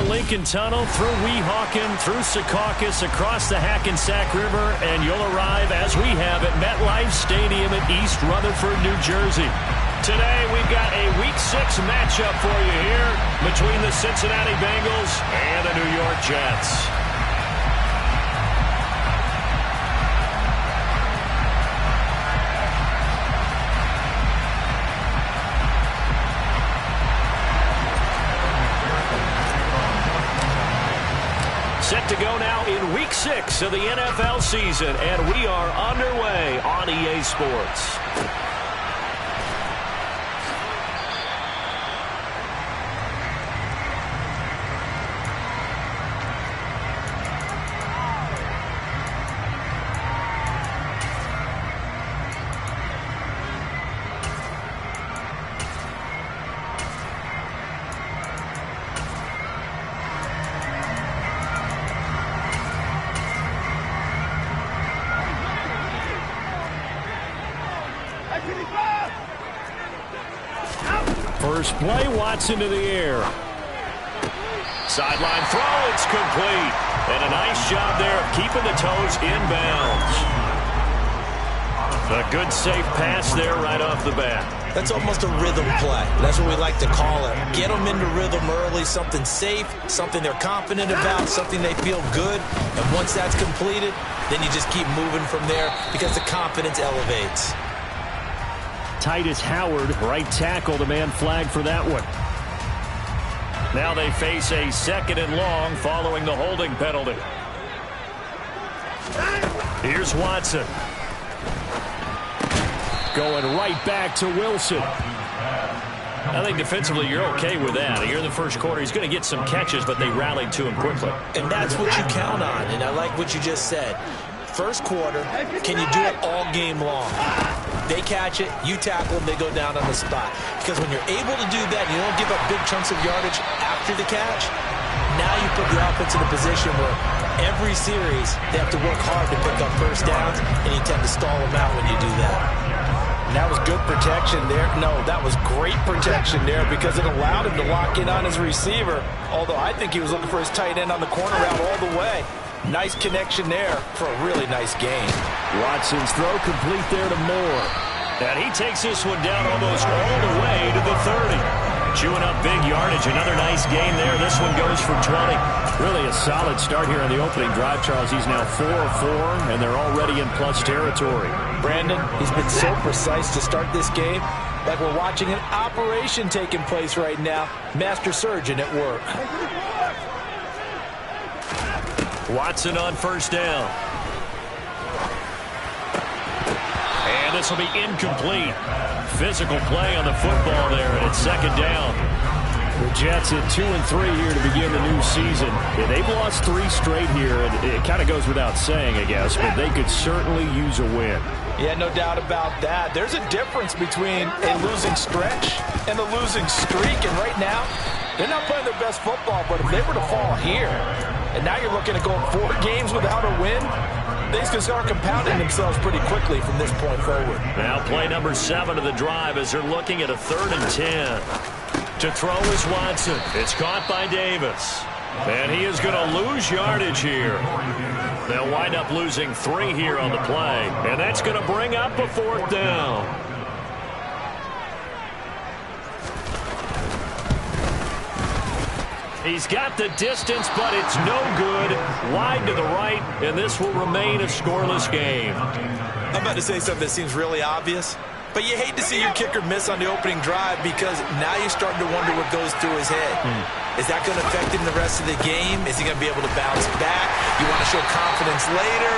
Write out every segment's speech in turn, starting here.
Lincoln Tunnel, through Weehawken, through Secaucus, across the Hackensack River, and you'll arrive, as we have, at MetLife Stadium at East Rutherford, New Jersey. Today, we've got a Week 6 matchup for you here between the Cincinnati Bengals and the New York Jets. Set to go now in Week 6 of the NFL season, and we are underway on EA Sports. First play, Watson to the air. Sideline throw, it's complete. And a nice job there of keeping the toes in bounds. A good safe pass there right off the bat. That's almost a rhythm play. That's what we like to call it. Get them into rhythm early, something safe, something they're confident about, something they feel good. And once that's completed, then you just keep moving from there because the confidence elevates. Titus Howard, right tackle, the man flagged for that one. Now they face a 2nd and long following the holding penalty. Here's Watson. Going right back to Wilson. I think defensively you're okay with that. Here in the first quarter, he's going to get some catches, but they rallied to him quickly. And that's what you count on, and I like what you just said. First quarter, can you do it all game long? They catch it, you tackle them, they go down on the spot. Because when you're able to do that, you don't give up big chunks of yardage after the catch, now you put the offense in a position where every series they have to work hard to pick up first downs, and you tend to stall them out when you do that. And that was good protection there. No, that was great protection there because it allowed him to lock in on his receiver, although I think he was looking for his tight end on the corner route all the way. Nice connection there for a really nice game. Watson's throw complete there to Moore. And he takes this one down almost all the way to the 30. Chewing up big yardage. Another nice game there. This one goes for 20. Really a solid start here on the opening drive, Charles. He's now 4 of 4, and they're already in plus territory. Brandon, he's been so precise to start this game. Like we're watching an operation taking place right now. Master surgeon at work. Watson on first down. And this will be incomplete. Physical play on the football there, and it's 2nd down. The Jets at 2 and 3 here to begin the new season. Yeah, they've lost 3 straight here, and it kind of goes without saying, I guess, but they could certainly use a win. Yeah, no doubt about that. There's a difference between a losing stretch and a losing streak, and right now, they're not playing their best football, but if they were to fall here, and now you're looking at going 4 games without a win, things can start compounding themselves pretty quickly from this point forward. Now play number 7 of the drive as they're looking at a 3rd and 10. To throw is Watson. It's caught by Davis. And he is going to lose yardage here. They'll wind up losing 3 here on the play. And that's going to bring up a 4th down. He's got the distance, but it's no good. Wide to the right, and this will remain a scoreless game. I'm about to say something that seems really obvious, but you hate to see your kicker miss on the opening drive because now you're starting to wonder what goes through his head. Is that going to affect him the rest of the game? Is he going to be able to bounce back? You want to show confidence later?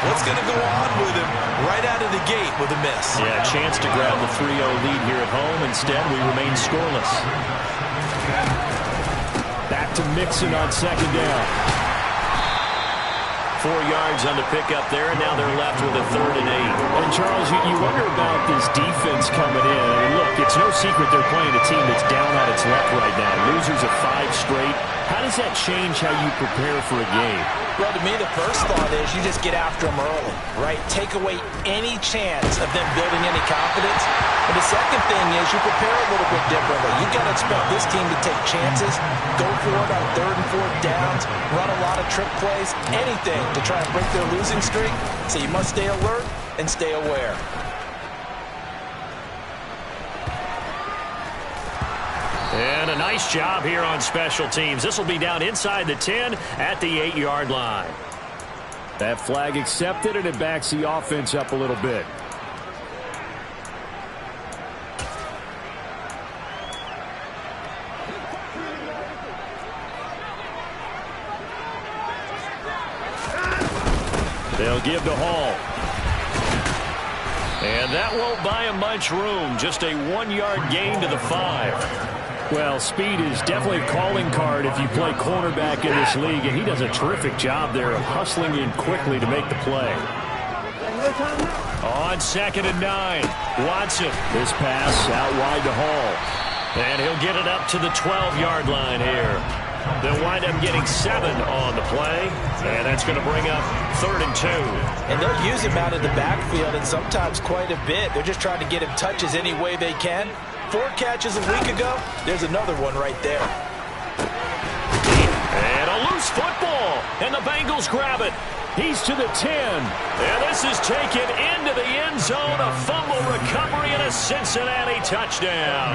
What's going to go on with him right out of the gate with a miss? Yeah, a chance to grab the 3-0 lead here at home. Instead, we remain scoreless. Back to Mixon on 2nd down. 4 yards on the pickup there, and now they're left with a 3rd and 8. And, Charles, you wonder about this defense coming in. I mean, look, it's no secret they're playing a team that's down on its luck right now. Losers of 5 straight. How does that change how you prepare for a game? Well, to me, the first thought is you just get after them early, right? Take away any chance of them building any confidence. And the second thing is you prepare a little bit differently. You got to expect this team to take chances, go for it on 3rd and 4th downs, run a lot of trick plays, anything to try and break their losing streak. So you must stay alert and stay aware. And a nice job here on special teams. This will be down inside the 10 at the 8-yard line. That flag accepted, and it backs the offense up a little bit. They'll give to Hall. And that won't buy him much room. Just a 1-yard gain to the 5. Well, speed is definitely a calling card if you play cornerback in this league, and he does a terrific job there of hustling in quickly to make the play. On 2nd and 9, Watson. This pass out wide to Hall. And he'll get it up to the 12-yard line here. They'll wind up getting 7 on the play, and that's going to bring up 3rd and 2. And they'll use him out of the backfield, and sometimes quite a bit. They're just trying to get him touches any way they can. 4 catches a week ago. There's another one right there. And a loose football, and the Bengals grab it. He's to the 10. And this is taken into the end zone. A fumble recovery and a Cincinnati touchdown.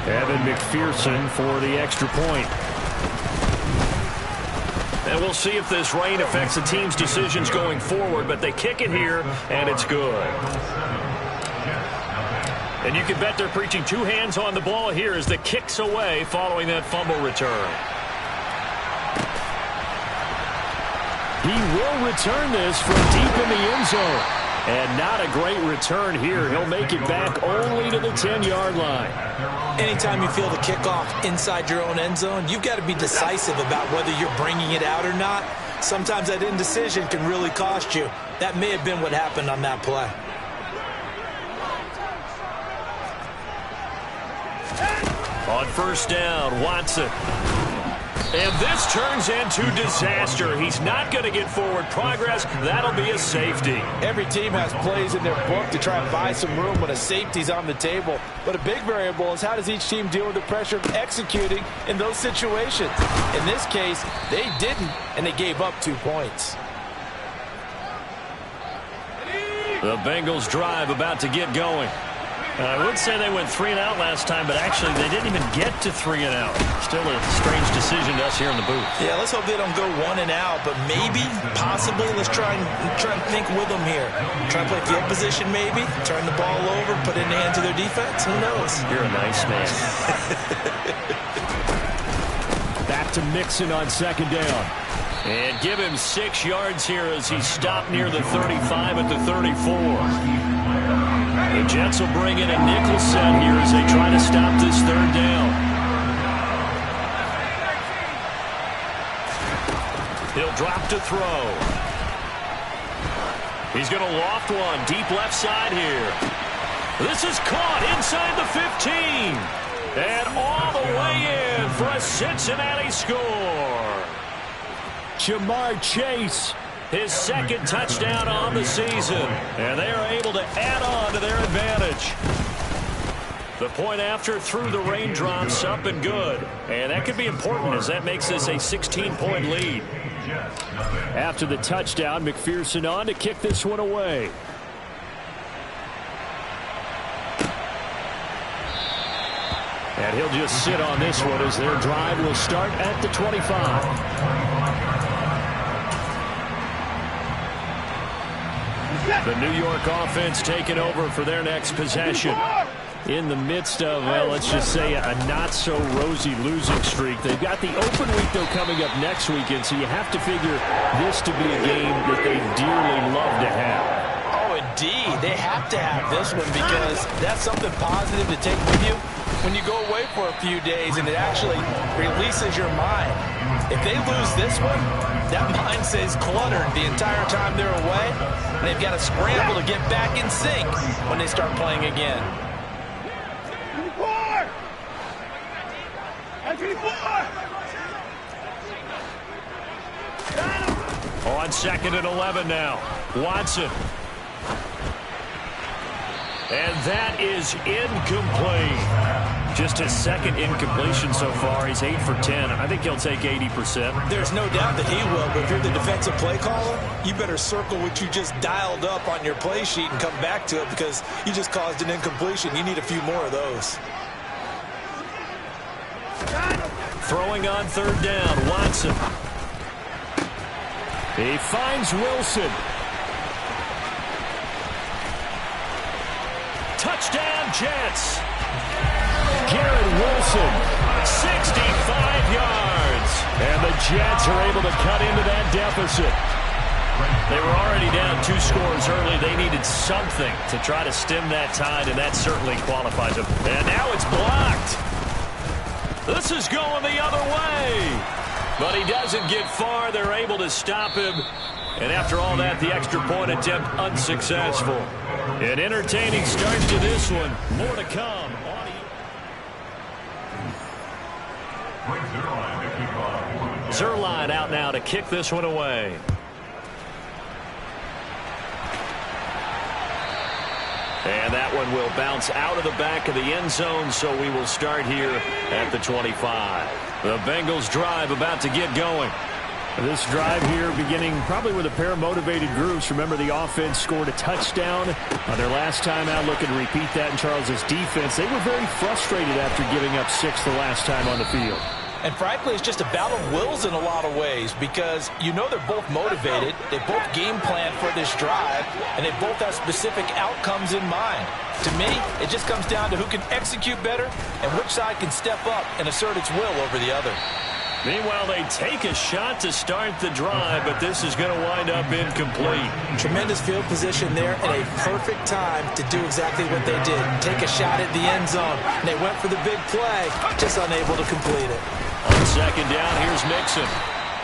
Evan McPherson for the extra point. And we'll see if this rain affects the team's decisions going forward, but they kick it here, and it's good. And you can bet they're preaching 2 hands on the ball here as the kick's away following that fumble return. He will return this from deep in the end zone. And not a great return here. He'll make it back only to the 10-yard line. Anytime you feel the kickoff inside your own end zone, you've got to be decisive about whether you're bringing it out or not. Sometimes that indecision can really cost you. That may have been what happened on that play. On 1st down, Watson. And this turns into disaster. He's not going to get forward progress. That'll be a safety. Every team has plays in their book to try and buy some room when a safety's on the table. But a big variable is how does each team deal with the pressure of executing in those situations. In this case, they didn't, and they gave up 2 points. The Bengals drive about to get going. I would say they went 3 and out last time, but actually they didn't even get to 3 and out. Still a strange decision to us here in the booth. Yeah, let's hope they don't go 1 and out, but maybe, possibly, let's try and think with them here. Try and play field position maybe, turn the ball over, put it in the hands of their defense. Who knows? You're a nice man. Back to Mixon on 2nd down. And give him 6 yards here as he stopped near the 35 at the 34. The Jets will bring in a nickel set here as they try to stop this 3rd down. He'll drop to throw. He's going to loft one deep left side here. This is caught inside the 15. And all the way in for a Cincinnati score. Jamar Chase. His 2nd touchdown on the season. And they are able to add on to their advantage. The point after through the raindrops up and good. And that could be important as that makes this a 16-point lead. After the touchdown, McPherson on to kick this one away. And he'll just sit on this one as their drive will start at the 25. The New York offense taking over for their next possession. In the midst of, well, let's just say a not-so-rosy losing streak. They've got the open week, though, coming up next weekend, so you have to figure this to be a game that they dearly love to have. Oh, indeed. They have to have this one because that's something positive to take with you when you go away for a few days, and it actually releases your mind. If they lose this one, that mind stays cluttered the entire time they're away, and they've got to scramble to get back in sync when they start playing again. On 2nd and 11 now. Watson. And that is incomplete. Just his second incompletion so far. He's 8 for 10. I think he'll take 80%. There's no doubt that he will, but if you're the defensive play caller, you better circle what you just dialed up on your play sheet and come back to it because you just caused an incompletion. You need a few more of those. Throwing on third down, Watson. He finds Wilson. Touchdown, Jets. Garrett Wilson, 65 yards. And the Jets are able to cut into that deficit. They were already down 2 scores early. They needed something to try to stem that tide, and that certainly qualifies them. And now it's blocked. This is going the other way. But he doesn't get far. They're able to stop him. And after all that, the extra point attempt unsuccessful. An entertaining start to this one. More to come. Zerline out now to kick this one away. And that one will bounce out of the back of the end zone, so we will start here at the 25. The Bengals drive about to get going. This drive here beginning probably with a pair of motivated groups. Remember, the offense scored a touchdown on their last time out. Looking to repeat that in Charles's defense. They were very frustrated after giving up 6 the last time on the field. And frankly, it's just a battle of wills in a lot of ways because you know they're both motivated. They both game plan for this drive, and they both have specific outcomes in mind. To me, it just comes down to who can execute better and which side can step up and assert its will over the other. Meanwhile, they take a shot to start the drive, but this is going to wind up incomplete. Tremendous field position there and a perfect time to do exactly what they did. Take a shot at the end zone. And they went for the big play, just unable to complete it. On second down, here's Mixon.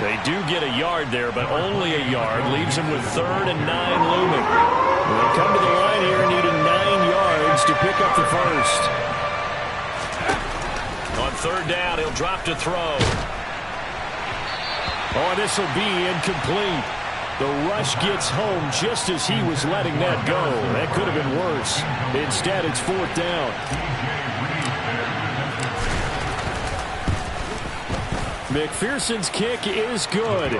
They do get a yard there, but only a yard. Leaves him with 3rd and 9 looming. They come to the line here needing 9 yards to pick up the first. On third down, he'll drop to throw. Oh, this will be incomplete. The rush gets home just as he was letting that go. That could have been worse. Instead, it's 4th down. McPherson's kick is good.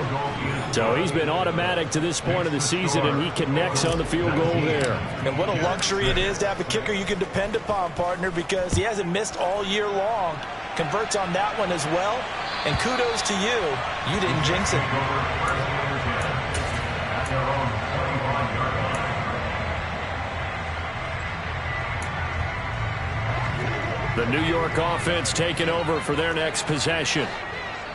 So he's been automatic to this point of the season, and he connects on the field goal there. And what a luxury it is to have a kicker you can depend upon, partner, because he hasn't missed all year long. Converts on that one as well. And kudos to you. You didn't jinx it. The New York offense taking over for their next possession.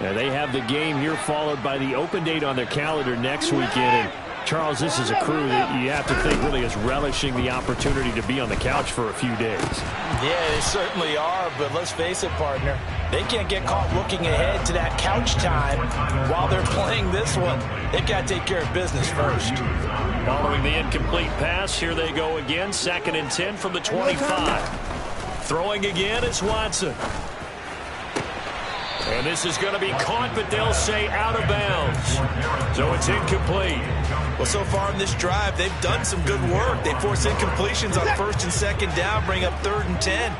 Now they have the game here followed by the open date on their calendar next weekend. And Charles, this is a crew that you have to think really is relishing the opportunity to be on the couch for a few days. Yeah, they certainly are, but let's face it, partner. They can't get caught looking ahead to that couch time while they're playing this one. They've got to take care of business first. Following the incomplete pass, here they go again. 2nd and 10 from the 25. Throwing again, it's Watson. And this is going to be caught, but they'll say out of bounds. So it's incomplete. Well, so far in this drive, they've done some good work. They force incompletions on 1st and 2nd down, bring up 3rd and 10.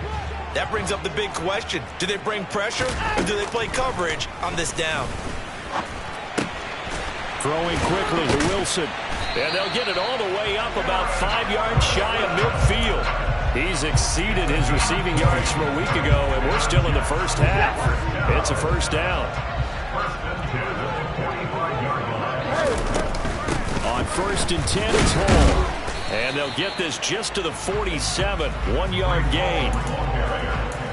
That brings up the big question. Do they bring pressure, or do they play coverage on this down? Throwing quickly to Wilson. And they'll get it all the way up about 5 yards shy of midfield. He's exceeded his receiving yards from a week ago, and we're still in the first half. It's a 1st down. On 1st and 10, it's Hall. And they'll get this just to the 47. 1-yard gain.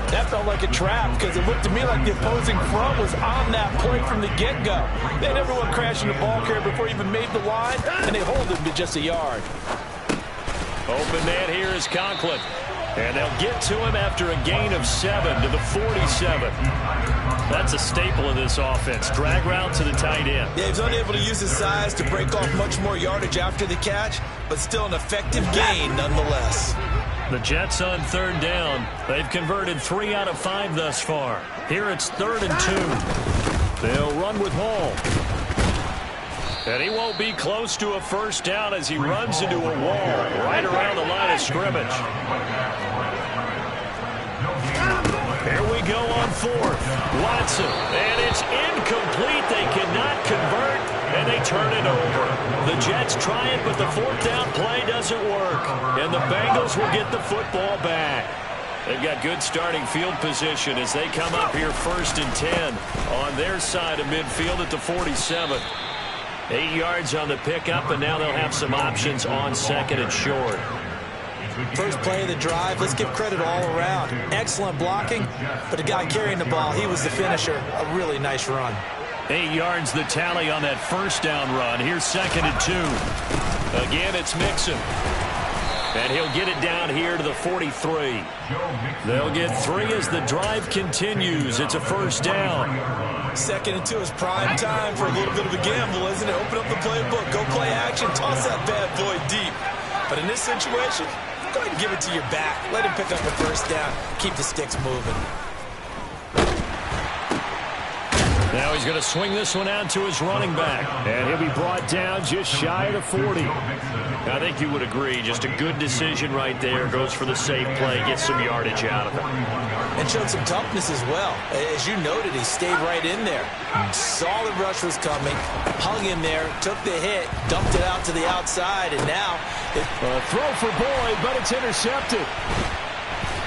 That felt like a trap because it looked to me like the opposing front was on that play from the get-go. They had everyone crashing the ball carrier before he even made the line, and they hold him to just a yard. Open man here is Conklin. And they'll get to him after a gain of 7 to the 47. That's a staple of this offense. Drag route to the tight end. Yeah, he's unable to use his size to break off much more yardage after the catch, but still an effective gain nonetheless. The Jets on 3rd down. They've converted 3 out of 5 thus far. Here it's 3rd and 2. They'll run with Hall. And he won't be close to a first down as he runs into a wall right around the line of scrimmage. Here we go on fourth. Watson, and it's incomplete. They cannot convert, and they turn it over. The Jets try it, but the fourth down play doesn't work, and the Bengals will get the football back. They've got good starting field position as they come up here 1st and 10 on their side of midfield at the 47. 8 yards on the pickup, and now they'll have some options on 2nd and short. First play of the drive, let's give credit all around. Excellent blocking, but the guy carrying the ball, he was the finisher. A really nice run. 8 yards the tally on that first down run. Here's 2nd and 2. Again, it's Mixon. And he'll get it down here to the 43. They'll get 3 as the drive continues. It's a first down. 2nd and 2 is prime time for a little bit of a gamble, isn't it? Open up the playbook, go play action, toss that bad boy deep. But in this situation, go ahead and give it to your back. Let him pick up a first down. Keep the sticks moving. Now he's going to swing this one out to his running back. And he'll be brought down just shy of the 40. I think you would agree. Just a good decision right there. Goes for the safe play. Gets some yardage out of it. And showed some toughness as well. As you noted, he stayed right in there. Saw the rush was coming. Hung in there. Took the hit. Dumped it out to the outside. And now a throw for Boyd, but it's intercepted.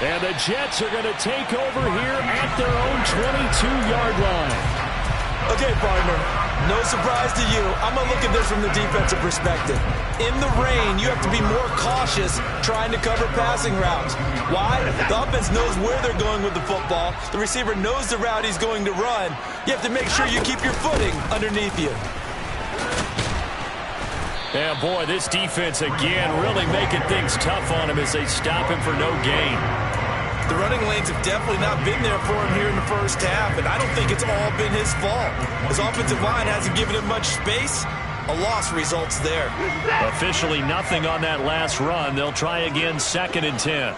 And the Jets are going to take over here at their own 22-yard line. Okay, partner, no surprise to you. I'm going to look at this from the defensive perspective. In the rain, you have to be more cautious trying to cover passing routes. Why? The offense knows where they're going with the football. The receiver knows the route he's going to run. You have to make sure you keep your footing underneath you. Yeah, boy, this defense again really making things tough on him as they stop him for no gain. The running lanes have definitely not been there for him here in the first half, and I don't think it's all been his fault. His offensive line hasn't given him much space. A loss results there. Officially nothing on that last run. They'll try again 2nd and 10.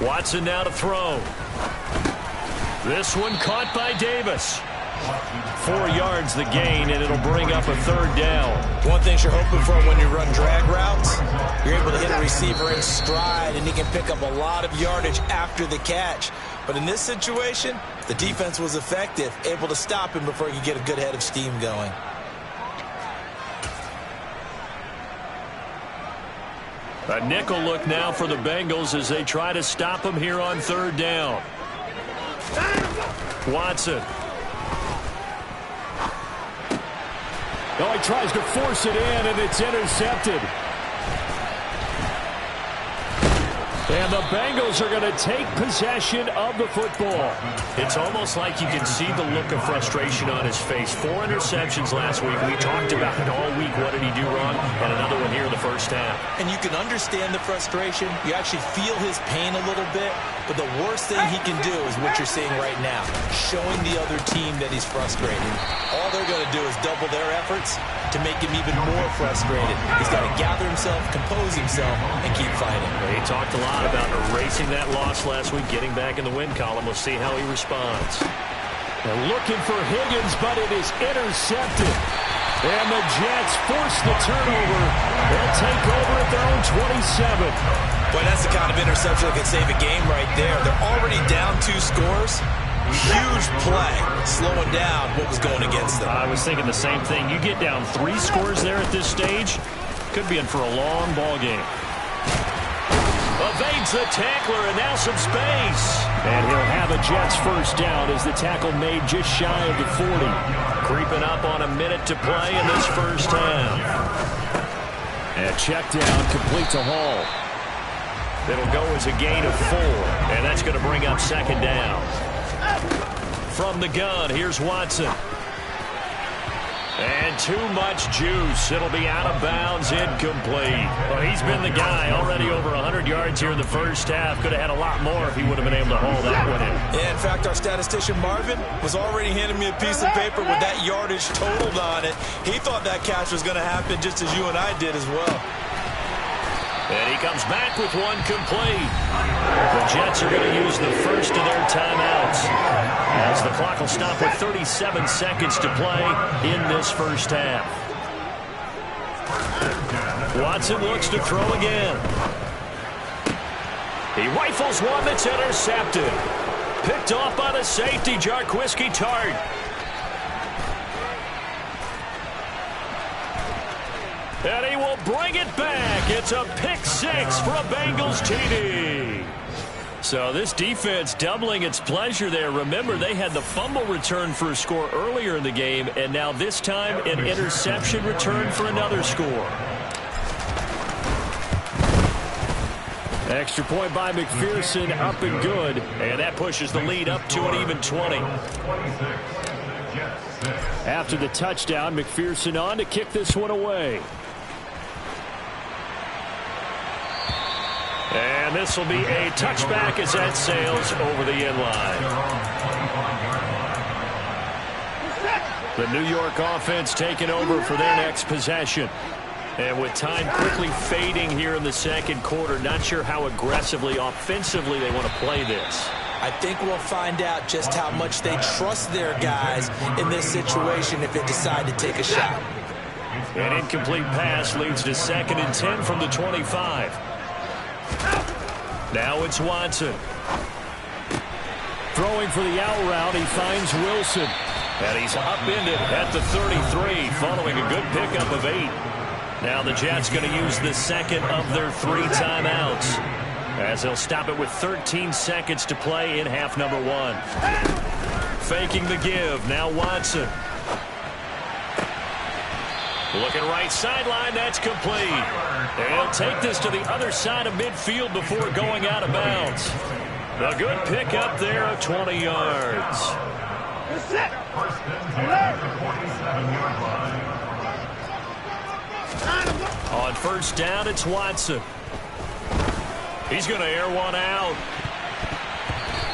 Watson now to throw. This one caught by Davis. 4 yards the gain, and it'll bring up a 3rd down. One thing you're hoping for when you run drag routes, you're able to hit a receiver in stride, and he can pick up a lot of yardage after the catch. But in this situation, the defense was effective, able to stop him before he could get a good head of steam going. A nickel look now for the Bengals as they try to stop him here on 3rd down. Watson. Oh, he tries to force it in, and it's intercepted. And the Bengals are going to take possession of the football. It's almost like you can see the look of frustration on his face. 4 interceptions last week. We talked about it all week. What did he do wrong? And another one here in the first half. And you can understand the frustration. You actually feel his pain a little bit. But the worst thing he can do is what you're seeing right now, showing the other team that he's frustrated. All they're going to do is double their efforts to make him even more frustrated. He's got to gather himself, compose himself, and keep fighting. He talked a lot about erasing that loss last week, getting back in the win column. We'll see how he responds. They're looking for Higgins, but it is intercepted. And the Jets force the turnover. They'll take over at their own 27. Boy, that's the kind of interception that can save a game right there. They're already down 2 scores. Huge play, slowing down what was going against them. I was thinking the same thing. You get down 3 scores there at this stage, could be in for a long ball game. Evades the tackler, and now some space. And he'll have a Jets first down as the tackle made just shy of the 40. Creeping up on a minute to play in this first half. And check down, complete to Hall. It'll go as a gain of 4, and that's going to bring up 2nd down. From the gun, here's Watson. And too much juice. It'll be out of bounds, incomplete. Well, he's been the guy already over 100 yards here in the first half. Could have had a lot more if he would have been able to haul that one in. Yeah, in fact, our statistician Marvin was already handing me a piece of paper with that yardage totaled on it. He thought that catch was going to happen just as you and I did as well. And he comes back with one complete. The Jets are going to use the first of their timeouts, as the clock will stop with 37 seconds to play in this first half. Watson looks to throw again. He rifles one that's intercepted. Picked off by the safety, Jarquiski Tart. And he will bring it back. It's a pick six for a Bengals TD. So this defense doubling its pleasure there. Remember, they had the fumble return for a score earlier in the game, and now this time an interception return for another score. Extra point by McPherson, up and good. And that pushes the lead up to an even 20. After the touchdown, McPherson on to kick this one away. And this will be a touchback as that sails over the end line. The New York offense taking over for their next possession. And with time quickly fading here in the second quarter, not sure how aggressively, offensively they want to play this. I think we'll find out just how much they trust their guys in this situation if they decide to take a shot. An incomplete pass leads to 2nd and 10 from the 25. Now it's Watson. Throwing for the out route, he finds Wilson. And he's upended at the 33, following a good pickup of 8. Now the Jets going to use the second of their 3 timeouts, as they'll stop it with 13 seconds to play in half number 1. Faking the give. Now Watson. Looking right sideline. That's complete. They'll take this to the other side of midfield before going out of bounds. A good pickup there of 20 yards. On first down, it's Watson. He's going to air one out.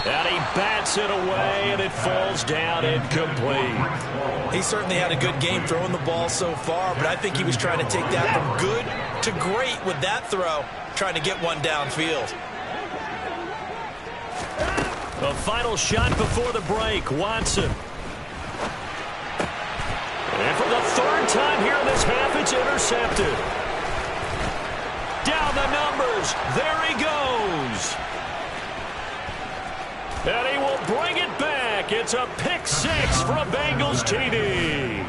And he bats it away, and it falls down incomplete. He certainly had a good game throwing the ball so far, but I think he was trying to take that from good to great with that throw, trying to get one downfield. The final shot before the break, Watson. And for the 3rd time here in this half, it's intercepted. Down the numbers. There he goes. And he will bring it back. It's a pick 6 for a Bengals TD.